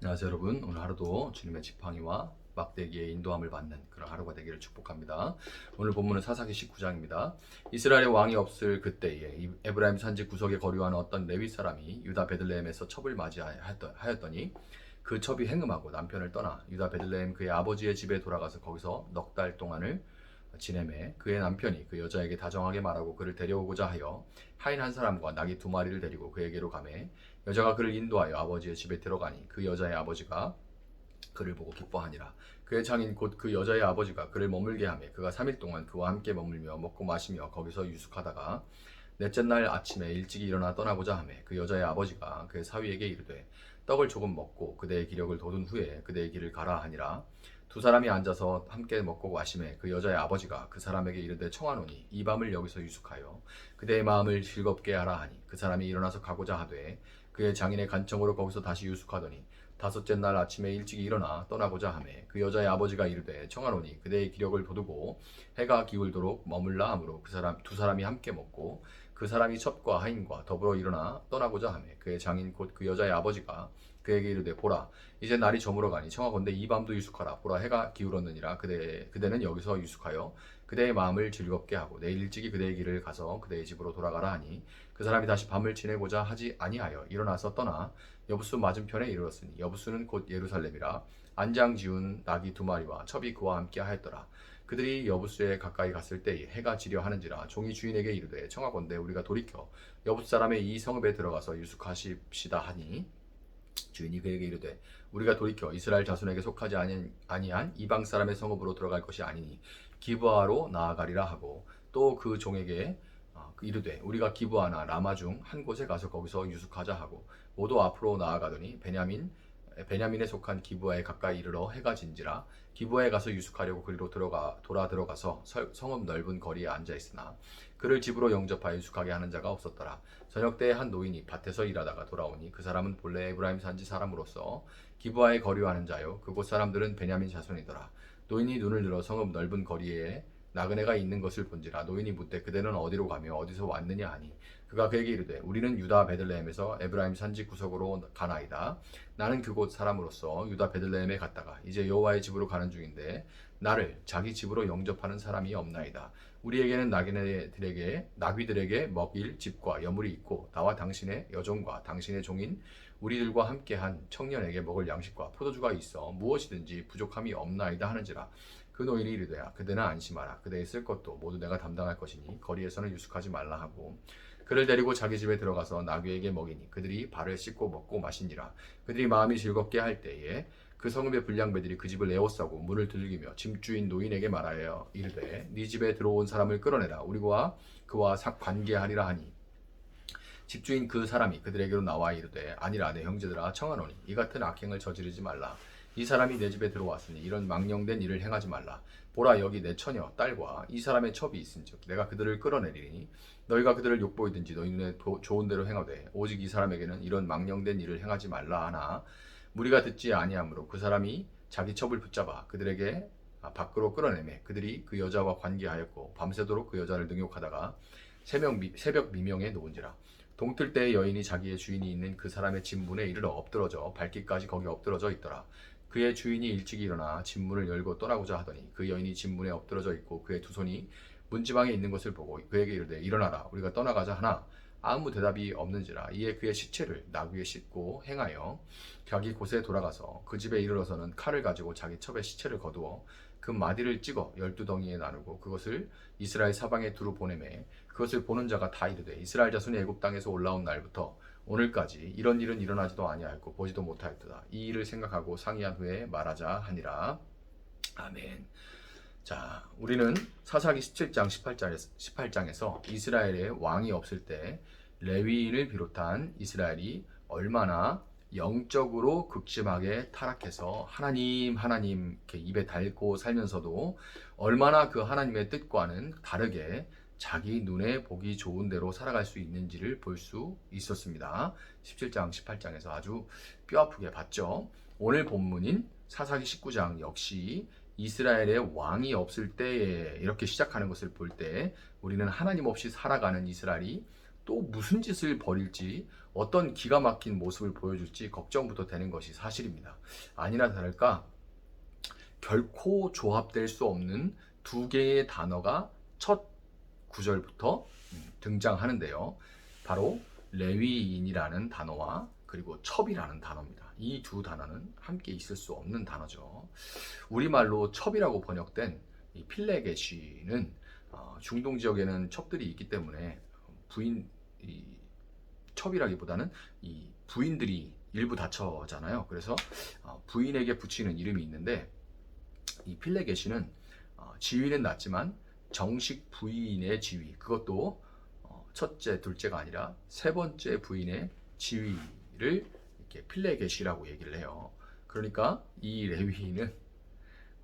안녕하세요 여러분. 오늘 하루도 주님의 지팡이와 막대기의 인도함을 받는 그런 하루가 되기를 축복합니다. 오늘 본문은 사사기 19장입니다. 이스라엘의 왕이 없을 그때에 에브라임 산지 구석에 거류하는 어떤 레위 사람이 유다 베들레헴에서 첩을 맞이하였더니 그 첩이 행음하고 남편을 떠나 유다 베들레헴 그의 아버지의 집에 돌아가서 거기서 넉 달 동안을 지내매 그의 남편이 그 여자에게 다정하게 말하고 그를 데려오고자 하여 하인 한 사람과 나귀 두 마리를 데리고 그에게로 가매 여자가 그를 인도하여 아버지의 집에 들어가니 그 여자의 아버지가 그를 보고 기뻐하니라. 그의 장인 곧 그 여자의 아버지가 그를 머물게 하매 그가 3일 동안 그와 함께 머물며 먹고 마시며 거기서 유숙하다가 넷째 날 아침에 일찍이 일어나 떠나고자 하매 그 여자의 아버지가 그의 사위에게 이르되 떡을 조금 먹고 그대의 기력을 돋운 후에 그대의 길을 가라 하니라. 두 사람이 앉아서 함께 먹고 마시매 그 여자의 아버지가 그 사람에게 이르되 청하노니 이 밤을 여기서 유숙하여 그대의 마음을 즐겁게 하라 하니 그 사람이 일어나서 가고자 하되 그의 장인의 간청으로 거기서 다시 유숙하더니 다섯째 날 아침에 일찍이 일어나 떠나고자 하매 그 여자의 아버지가 이르되 청하노니 그대의 기력을 돋우고 해가 기울도록 머물라 하므로 두 사람이 함께 먹고 그 사람이 첩과 하인과 더불어 일어나 떠나고자 하매 그의 장인 곧 그 여자의 아버지가 그에게 이르되 보라 이제 날이 저물어 가니 청하건대 이 밤도 유숙하라. 보라 해가 기울었느니라. 그대는 여기서 유숙하여 그대의 마음을 즐겁게 하고 내일 일찍이 그대의 길을 가서 그대의 집으로 돌아가라 하니 그 사람이 다시 밤을 지내고자 하지 아니하여 일어나서 떠나 여부수 맞은편에 이르렀으니 여부수는 곧 예루살렘이라. 안장 지운 나귀 두 마리와 첩이 그와 함께 하였더라. 그들이 여부수에 가까이 갔을 때에 해가 지려 하는지라. 종이 주인에게 이르되 청하건대 우리가 돌이켜 여부수 사람의 이 성읍에 들어가서 유숙하십시다 하니 주인이 그에게 이르되 우리가 돌이켜 이스라엘 자손에게 속하지 아니한 이방 사람의 성읍으로 들어갈 것이 아니니 기브아로 나아가리라 하고 또 그 종에게 이르되 우리가 기브아나 라마 중 한 곳에 가서 거기서 유숙하자 하고 모두 앞으로 나아가더니 베냐민에 속한 기브아에 가까이 이르러 해가 진지라. 기브아에 가서 유숙하려고 그리로 돌아 들어가서 성읍 넓은 거리에 앉아 있으나 그를 집으로 영접하여 유숙하게 하는 자가 없었더라. 저녁 때에 한 노인이 밭에서 일하다가 돌아오니 그 사람은 본래 에브라임 산지 사람으로서 기브아에 거류하는 자요 그곳 사람들은 베냐민 자손이더라. 노인이 눈을 들어 성읍 넓은 거리에 나그네가 있는 것을 본지라. 노인이 묻되 그대는 어디로 가며 어디서 왔느냐 하니 그가 그에게 이르되 우리는 유다 베들레헴에서 에브라임 산지 구석으로 가나이다. 나는 그곳 사람으로서 유다 베들레헴에 갔다가 이제 여호와의 집으로 가는 중인데 나를 자기 집으로 영접하는 사람이 없나이다. 우리에게는 나귀들에게 먹일 집과 여물이 있고 나와 당신의 여종과 당신의 종인 우리들과 함께한 청년에게 먹을 양식과 포도주가 있어 무엇이든지 부족함이 없나이다 하는지라. 그 노인이 이르되 그대는 안심하라. 그대의 쓸 것도 모두 내가 담당할 것이니 거리에서는 유숙하지 말라 하고 그를 데리고 자기 집에 들어가서 나귀에게 먹이니 그들이 발을 씻고 먹고 마시니라. 그들이 마음이 즐겁게 할 때에 그 성읍의 불량배들이 그 집을 에워싸고 문을 두들기며 집주인 노인에게 말하여 이르되 네 집에 들어온 사람을 끌어내라. 우리와 그와 관계하리라 하니 집주인 그 사람이 그들에게로 나와 이르되 아니라 내 형제들아 청하노니 이 같은 악행을 저지르지 말라. 이 사람이 내 집에 들어왔으니 이런 망령된 일을 행하지 말라. 보라 여기 내 처녀 딸과 이 사람의 첩이 있은즉 내가 그들을 끌어내리니 너희가 그들을 욕보이든지 너희 눈에 좋은 대로 행하되 오직 이 사람에게는 이런 망령된 일을 행하지 말라 하나 무리가 듣지 아니하므로 그 사람이 자기 첩을 붙잡아 그들에게 밖으로 끌어내매 그들이 그 여자와 관계하였고 밤새도록 그 여자를 능욕하다가 새벽 미명에 놓은지라. 동틀 때의 여인이 자기의 주인이 있는 그 사람의 집 문에 이르러 엎드러져 발길까지 거기 엎드러져 있더라. 그의 주인이 일찍이 일어나 집 문을 열고 떠나고자 하더니 그 여인이 집 문에 엎드러져 있고 그의 두 손이 문지방에 있는 것을 보고 그에게 이르되 일어나라 우리가 떠나가자 하나 아무 대답이 없는지라. 이에 그의 시체를 나귀에 싣고 행하여 자기 곳에 돌아가서 그 집에 이르러서는 칼을 가지고 자기 첩의 시체를 거두어 그 마디를 찍어 12덩이에 나누고 그것을 이스라엘 사방에 두루 보내매 그것을 보는 자가 다 이르되 이스라엘 자손이 애굽 땅에서 올라온 날부터 오늘까지 이런 일은 일어나지도 아니하였고 보지도 못하였도다. 이 일을 생각하고 상의한 후에 말하자 하니라. 아멘. 자, 우리는 사사기 17장 18장에서 이스라엘의 왕이 없을 때 레위인을 비롯한 이스라엘이 얼마나 영적으로 극심하게 타락해서 하나님 이렇게 입에 달고 살면서도 얼마나 그 하나님의 뜻과는 다르게 자기 눈에 보기 좋은 대로 살아갈 수 있는지를 볼 수 있었습니다. 17장 18장에서 아주 뼈아프게 봤죠. 오늘 본문인 사사기 19장 역시 이스라엘의 왕이 없을 때에 이렇게 시작하는 것을 볼 때 우리는 하나님 없이 살아가는 이스라엘이 또 무슨 짓을 벌일지 어떤 기가 막힌 모습을 보여줄지 걱정부터 되는 것이 사실입니다. 아니나 다를까 결코 조합될 수 없는 두 개의 단어가 첫 구절부터 등장하는데요. 바로 레위인이라는 단어와 그리고 첩이라는 단어입니다. 이 두 단어는 함께 있을 수 없는 단어죠. 우리말로 첩이라고 번역된 이 필레게시는 중동 지역에는 첩들이 있기 때문에 이 첩이라기보다는 이 부인들이 일부 다처잖아요. 그래서 부인에게 붙이는 이름이 있는데 이 필레게시는 지위는 낮지만 정식 부인의 지위, 그것도 첫째, 둘째가 아니라 세 번째 부인의 지위를 이렇게 필레게시라고 얘기를 해요. 그러니까 이 레위인은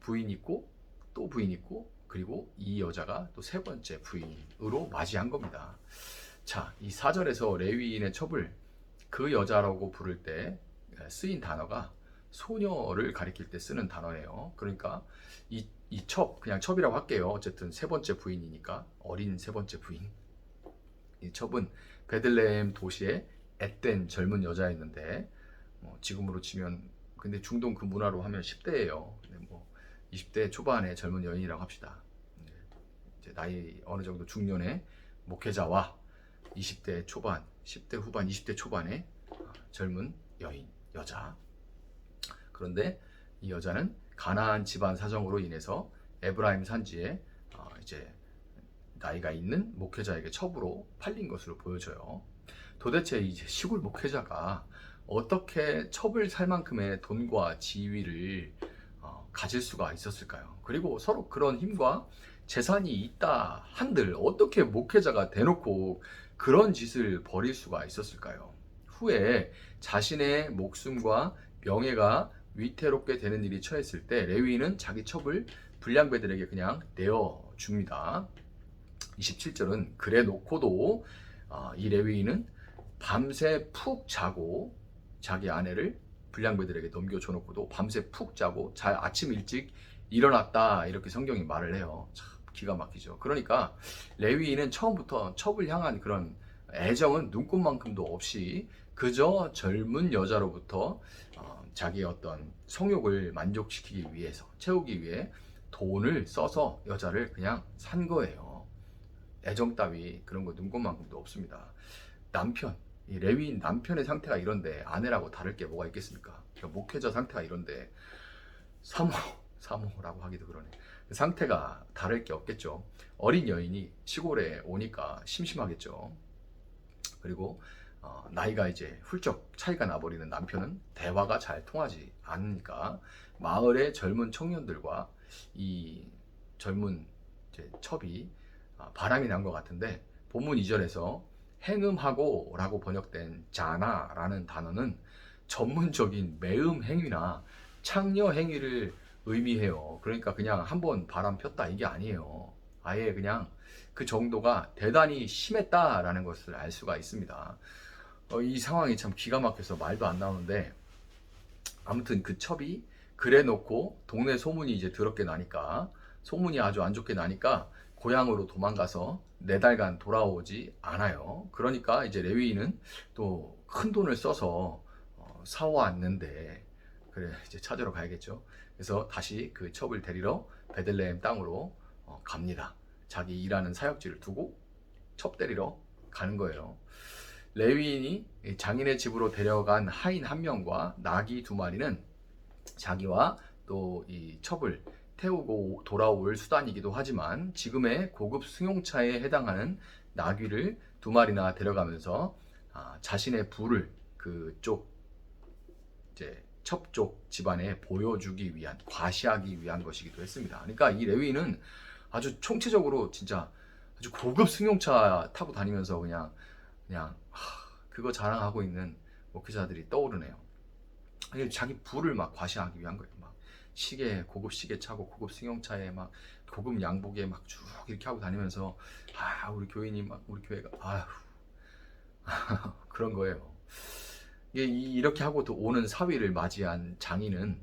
부인 있고 또 부인 있고 그리고 이 여자가 또 세 번째 부인으로 맞이한 겁니다. 자, 이 4절에서 레위인의 첩을 그 여자라고 부를 때 쓰인 단어가 소녀를 가리킬 때 쓰는 단어예요. 그러니까 이 첩, 그냥 첩이라고 할게요. 어쨌든 세 번째 부인이니까 어린 세 번째 부인. 이 첩은 베들레헴 도시의 앳된 젊은 여자였는데 지금으로 치면 근데 중동 그 문화로 하면 10대예요. 뭐 20대 초반의 젊은 여인이라고 합시다. 이제 나이 어느 정도 중년의 목회자와 20대 초반, 10대 후반, 20대 초반의 젊은 여인, 여자. 그런데 이 여자는 가나안 집안 사정으로 인해서 에브라임 산지에 이제 나이가 있는 목회자에게 첩으로 팔린 것으로 보여져요. 도대체 이제 시골 목회자가 어떻게 첩을 살 만큼의 돈과 지위를 가질 수가 있었을까요? 그리고 서로 그런 힘과 재산이 있다 한들 어떻게 목회자가 대놓고 그런 짓을 벌일 수가 있었을까요? 후에 자신의 목숨과 명예가 위태롭게 되는 일이 처했을 때 레위인은 자기 첩을 불량배들에게 그냥 내어줍니다. 27절은 그래 놓고도 이 레위인은 밤새 푹 자고 자기 아내를 불량배들에게 넘겨줘 놓고도 밤새 푹 자고 잘 아침 일찍 일어났다 이렇게 성경이 말을 해요. 참 기가 막히죠. 그러니까 레위인은 처음부터 첩을 향한 그런 애정은 눈꼽만큼도 없이 그저 젊은 여자로부터 자기의 어떤 성욕을 만족시키기 위해서 채우기 위해 돈을 써서 여자를 그냥 산 거예요. 애정 따위 그런 거 눈꼽만큼도 없습니다. 남편, 이 레위인 남편의 상태가 이런데 아내라고 다를 게 뭐가 있겠습니까? 그러니까 목회자 상태가 이런데 사모라고 하기도 그러네. 상태가 다를 게 없겠죠. 어린 여인이 시골에 오니까 심심하겠죠. 그리고 나이가 이제 훌쩍 차이가 나버리는 남편은 대화가 잘 통하지 않으니까 마을의 젊은 청년들과 이 젊은 이제 첩이 바람이 난 것 같은데 본문 2절에서 행음하고 라고 번역된 자나라는 단어는 전문적인 매음 행위나 창녀 행위를 의미해요. 그러니까 그냥 한번 바람 폈다 이게 아니에요. 아예 그냥 그 정도가 대단히 심했다라는 것을 알 수가 있습니다. 이 상황이 참 기가 막혀서 말도 안 나오는데 아무튼 그 첩이 그래 놓고 동네 소문이 이제 더럽게 나니까 소문이 아주 안 좋게 나니까 고향으로 도망가서 4달간 돌아오지 않아요. 그러니까 이제 레위인은 또 큰 돈을 써서 사왔는데 그래 이제 찾으러 가야겠죠. 그래서 다시 그 첩을 데리러 베들레헴 땅으로 갑니다. 자기 일하는 사역지를 두고 첩 데리러 가는 거예요. 레위인이 장인의 집으로 데려간 하인 1명과 나귀 2마리는 자기와 또 이 첩을 태우고 돌아올 수단이기도 하지만 지금의 고급 승용차에 해당하는 나귀를 2마리나 데려가면서 자신의 부를 그쪽 이제 첩쪽 집안에 보여주기 위한 과시하기 위한 것이기도 했습니다. 그러니까 이 레위인은 아주 총체적으로 진짜 아주 고급 승용차 타고 다니면서 그냥 그거 자랑하고 있는 목회자들이 떠오르네요. 자기 부를 막 과시하기 위한 거예요. 막 시계 고급 시계 차고 고급 승용차에 막 고급 양복에 막 쭉 이렇게 하고 다니면서 우리 교인이 막 우리 교회가 그런 거예요. 이렇게 하고 또 오는 사위를 맞이한 장인은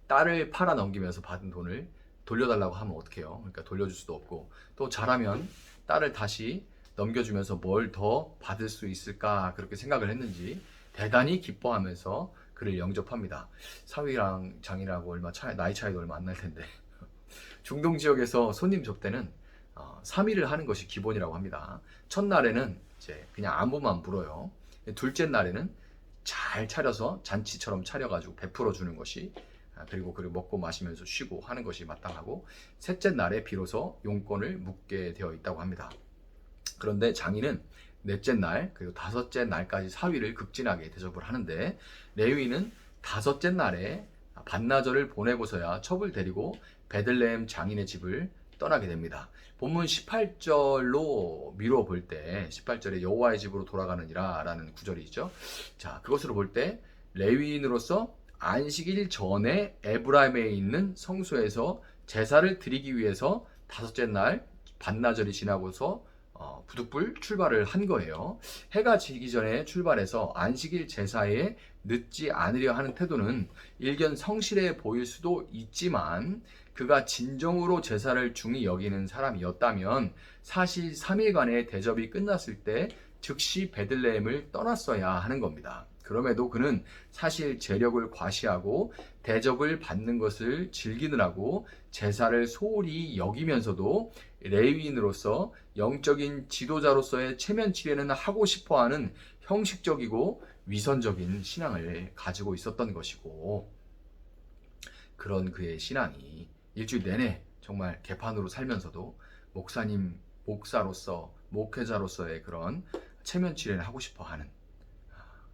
딸을 팔아 넘기면서 받은 돈을 돌려달라고 하면 어떡해요? 그러니까 돌려줄 수도 없고 또 잘하면 딸을 다시 넘겨주면서 뭘 더 받을 수 있을까 그렇게 생각을 했는지 대단히 기뻐하면서 그를 영접합니다. 사위랑 장이라고 나이 차이도 얼마 안 날 텐데 중동 지역에서 손님 접대는 3일을 하는 것이 기본이라고 합니다. 첫날에는 이제 그냥 안부만 물어요. 둘째 날에는 잘 차려서 잔치처럼 차려가지고 베풀어 주는 것이 그리고 먹고 마시면서 쉬고 하는 것이 마땅하고 셋째 날에 비로소 용건을 묻게 되어 있다고 합니다. 그런데 장인은 넷째 날 그리고 다섯째 날까지 사위를 극진하게 대접을 하는데 레위는 다섯째 날에 반나절을 보내고서야 첩을 데리고 베들레헴 장인의 집을 떠나게 됩니다. 본문 18절로 미루어 볼 때 18절에 여호와의 집으로 돌아가느니라 라는 구절이 있죠. 자, 그것으로 볼 때 레위인으로서 안식일 전에 에브라임에 있는 성소에서 제사를 드리기 위해서 다섯째 날 반나절이 지나고서 부득불 출발을 한 거예요. 해가 지기 전에 출발해서 안식일 제사에 늦지 않으려 하는 태도는 일견 성실해 보일 수도 있지만 그가 진정으로 제사를 중히 여기는 사람이었다면 사실 3일간의 대접이 끝났을 때 즉시 베들레헴을 떠났어야 하는 겁니다. 그럼에도 그는 사실 재력을 과시하고 대접을 받는 것을 즐기느라고 제사를 소홀히 여기면서도 레위인으로서 영적인 지도자로서의 체면 치레는 하고 싶어하는 형식적이고 위선적인 신앙을 가지고 있었던 것이고, 그런 그의 신앙이 일주일 내내 정말 개판으로 살면서도 목사로서 목회자로서의 그런 체면 치레를 하고 싶어하는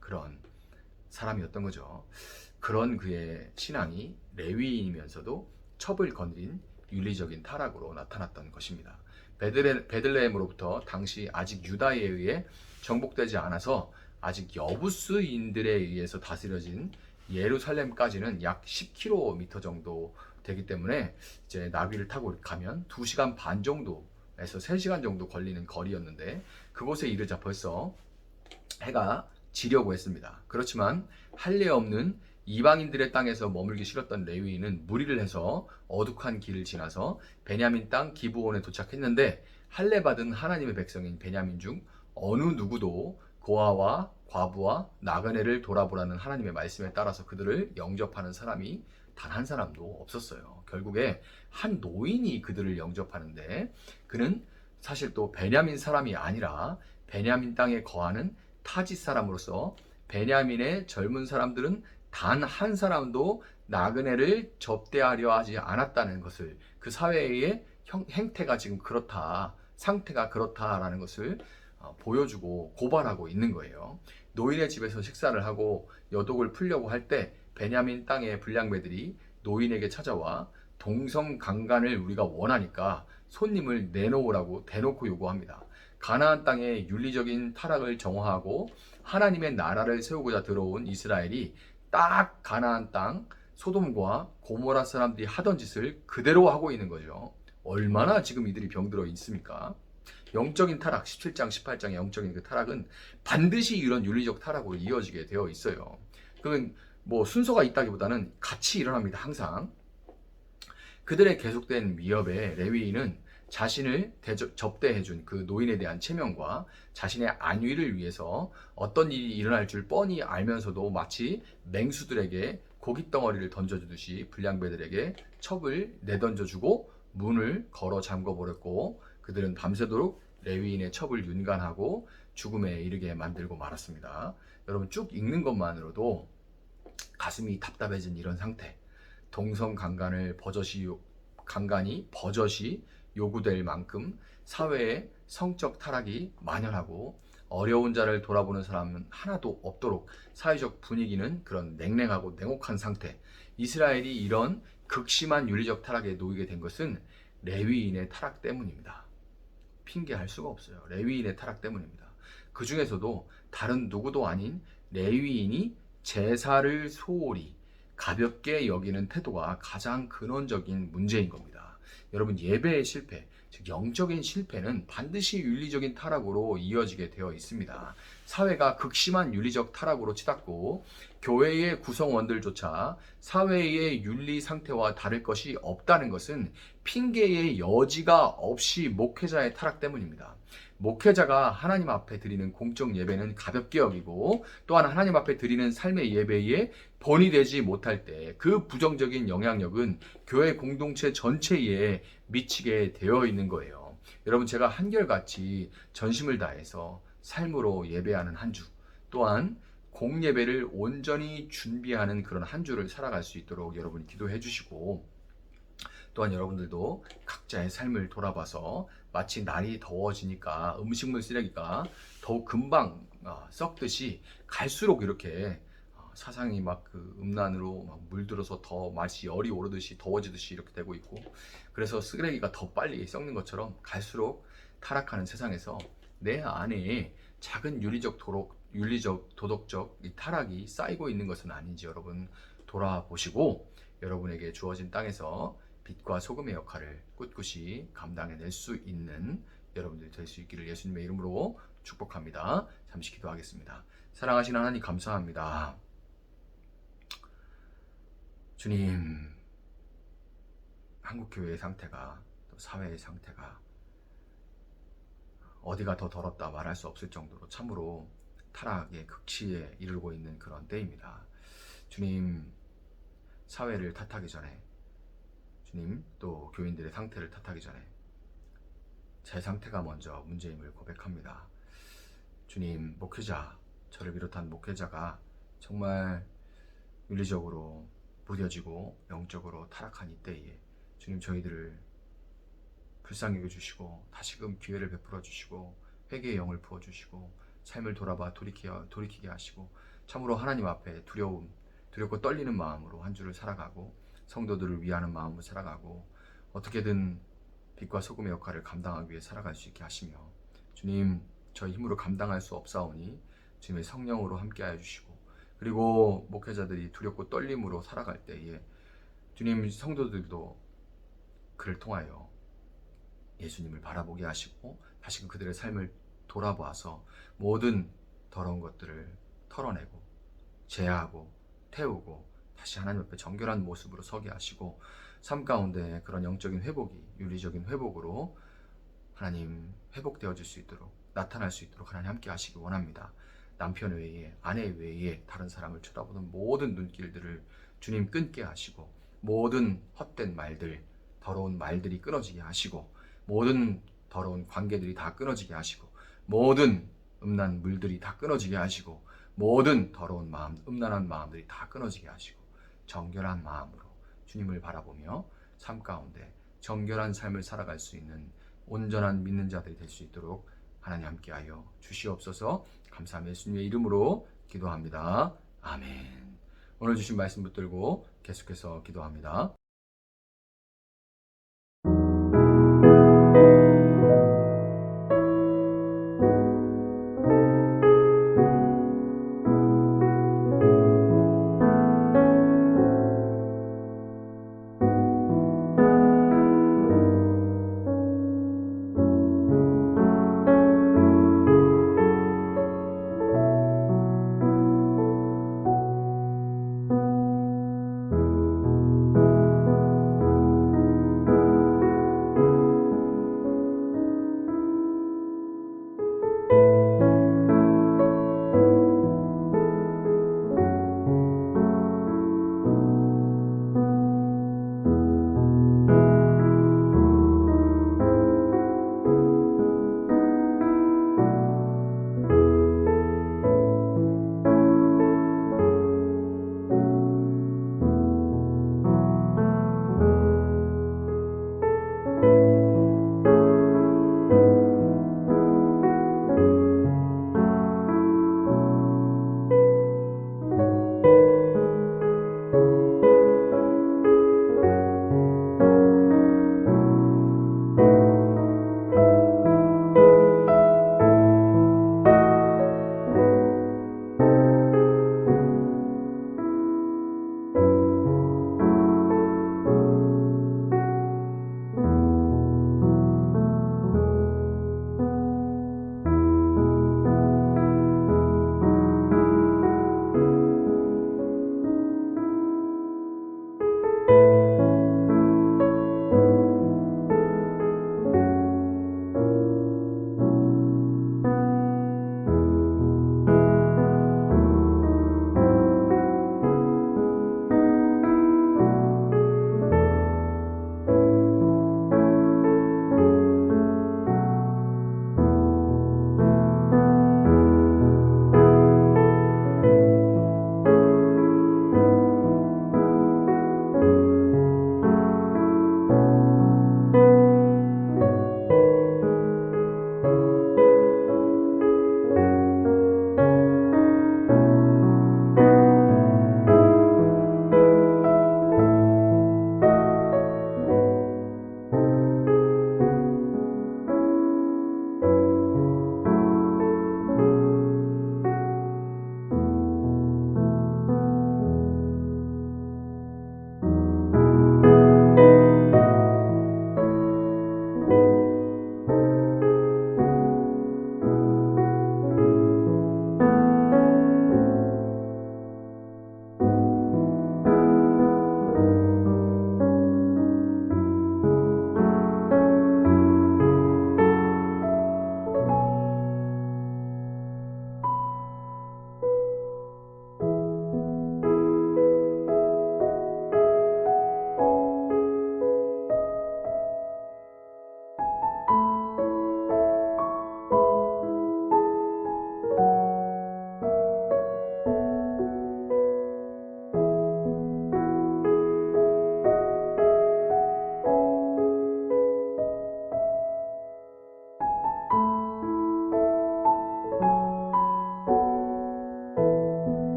그런 사람이었던 거죠. 그런 그의 신앙이 레위인이면서도 첩을 거느린 윤리적인 타락으로 나타났던 것입니다. 베들레헴으로부터 당시 아직 유다에 의해 정복되지 않아서 아직 여부스인들에 의해서 다스려진 예루살렘까지는 약 10km 정도 되기 때문에 이제 나귀를 타고 가면 2시간 반 정도에서 3시간 정도 걸리는 거리였는데 그곳에 이르자 벌써 해가 지려고 했습니다. 그렇지만 할례 없는 이방인들의 땅에서 머물기 싫었던 레위인은 무리를 해서 어둑한 길을 지나서 베냐민 땅 기브온에 도착했는데 할례 받은 하나님의 백성인 베냐민 중 어느 누구도 고아와 과부와 나그네를 돌아보라는 하나님의 말씀에 따라서 그들을 영접하는 사람이 단 한 사람도 없었어요. 결국에 한 노인이 그들을 영접하는데 그는 사실 또 베냐민 사람이 아니라 베냐민 땅에 거하는 타짓 사람으로서 베냐민의 젊은 사람들은 단 한 사람도 나그네를 접대하려 하지 않았다는 것을, 그 사회의 행태가 지금 그렇다, 상태가 그렇다라는 것을 보여주고 고발하고 있는 거예요. 노인의 집에서 식사를 하고 여독을 풀려고 할 때 베냐민 땅의 불량배들이 노인에게 찾아와 동성강간을 우리가 원하니까 손님을 내놓으라고 대놓고 요구합니다. 가나안 땅의 윤리적인 타락을 정화하고 하나님의 나라를 세우고자 들어온 이스라엘이 딱 가나안 땅 소돔과 고모라 사람들이 하던 짓을 그대로 하고 있는 거죠. 얼마나 지금 이들이 병들어 있습니까? 영적인 타락, 17장, 18장의 영적인 그 타락은 반드시 이런 윤리적 타락으로 이어지게 되어 있어요. 그건 뭐 순서가 있다기보다는 같이 일어납니다. 항상. 그들의 계속된 위협에 레위인은 자신을 접대해준 그 노인에 대한 체면과 자신의 안위를 위해서 어떤 일이 일어날 줄 뻔히 알면서도 마치 맹수들에게 고깃덩어리를 던져주듯이 불량배들에게 첩을 내던져주고 문을 걸어 잠궈버렸고 그들은 밤새도록 레위인의 첩을 윤간하고 죽음에 이르게 만들고 말았습니다. 여러분 쭉 읽는 것만으로도 가슴이 답답해진 이런 상태, 동성강간이 버젓이 요구될 만큼 사회에 성적 타락이 만연하고 어려운 자를 돌아보는 사람은 하나도 없도록 사회적 분위기는 그런 냉랭하고 냉혹한 상태. 이스라엘이 이런 극심한 윤리적 타락에 놓이게 된 것은 레위인의 타락 때문입니다. 핑계할 수가 없어요. 레위인의 타락 때문입니다. 그 중에서도 다른 누구도 아닌 레위인이 제사를 소홀히 가볍게 여기는 태도가 가장 근원적인 문제인 겁니다. 여러분 예배의 실패, 즉 영적인 실패는 반드시 윤리적인 타락으로 이어지게 되어 있습니다. 사회가 극심한 윤리적 타락으로 치닫고 교회의 구성원들조차 사회의 윤리 상태와 다를 것이 없다는 것은 핑계의 여지가 없이 목회자의 타락 때문입니다. 목회자가 하나님 앞에 드리는 공적 예배는 가볍게 여기고 또한 하나님 앞에 드리는 삶의 예배에 본이 되지 못할 때 그 부정적인 영향력은 교회 공동체 전체에 미치게 되어 있는 거예요. 여러분, 제가 한결같이 전심을 다해서 삶으로 예배하는 한 주, 또한 공예배를 온전히 준비하는 그런 한 주를 살아갈 수 있도록 여러분이 기도해 주시고, 또한 여러분들도 각자의 삶을 돌아봐서 마치 날이 더워지니까 음식물 쓰레기가 더욱 금방 썩듯이 갈수록 이렇게 사상이 막 그 음란으로 막 물들어서 더 맛이 열이 오르듯이 더워지듯이 이렇게 되고 있고, 그래서 쓰레기가 더 빨리 썩는 것처럼 갈수록 타락하는 세상에서 내 안에 작은 윤리적 도덕적 이 타락이 쌓이고 있는 것은 아닌지 여러분 돌아보시고, 여러분에게 주어진 땅에서 빛과 소금의 역할을 꿋꿋이 감당해낼 수 있는 여러분들이 될 수 있기를 예수님의 이름으로 축복합니다. 잠시 기도하겠습니다. 사랑하시는 하나님, 감사합니다. 주님, 한국교회의 상태가, 또 사회의 상태가 어디가 더 더럽다 말할 수 없을 정도로 참으로 타락의 극치에 이르고 있는 그런 때입니다. 주님, 사회를 탓하기 전에, 주님, 또 교인들의 상태를 탓하기 전에 제 상태가 먼저 문제임을 고백합니다. 주님, 목회자, 저를 비롯한 목회자가 정말 윤리적으로 무뎌지고 영적으로 타락한 이때에 주님, 저희들을 불쌍히 여겨주시고 다시금 기회를 베풀어 주시고 회개의 영을 부어주시고 삶을 돌아봐 돌이키게 하시고 참으로 하나님 앞에 두렵고 떨리는 마음으로 한 주를 살아가고 성도들을 위하는 마음으로 살아가고 어떻게든 빛과 소금의 역할을 감당하기 위해 살아갈 수 있게 하시며, 주님, 저희 힘으로 감당할 수 없사오니 주님의 성령으로 함께하여 주시고, 그리고 목회자들이 두렵고 떨림으로 살아갈 때에 주님, 성도들도 그를 통하여 예수님을 바라보게 하시고 다시금 그들의 삶을 돌아보아서 모든 더러운 것들을 털어내고 제하고 태우고 다시 하나님 앞에 정결한 모습으로 서게 하시고, 삶 가운데 그런 영적인 회복이 윤리적인 회복으로 하나님 회복되어질 수 있도록 나타날 수 있도록 하나님 함께 하시기 원합니다. 남편 외에 아내 외에 다른 사람을 쳐다보는 모든 눈길들을 주님 끊게 하시고, 모든 헛된 말들, 더러운 말들이 끊어지게 하시고, 모든 더러운 관계들이 다 끊어지게 하시고, 모든 음란 물들이 다 끊어지게 하시고, 모든 더러운 마음, 음란한 마음들이 다 끊어지게 하시고, 정결한 마음으로 주님을 바라보며 삶 가운데 정결한 삶을 살아갈 수 있는 온전한 믿는 자들이 될 수 있도록 하나님 함께하여 주시옵소서. 감사하며 예수님의 이름으로 기도합니다. 아멘. 오늘 주신 말씀 붙들고 계속해서 기도합니다.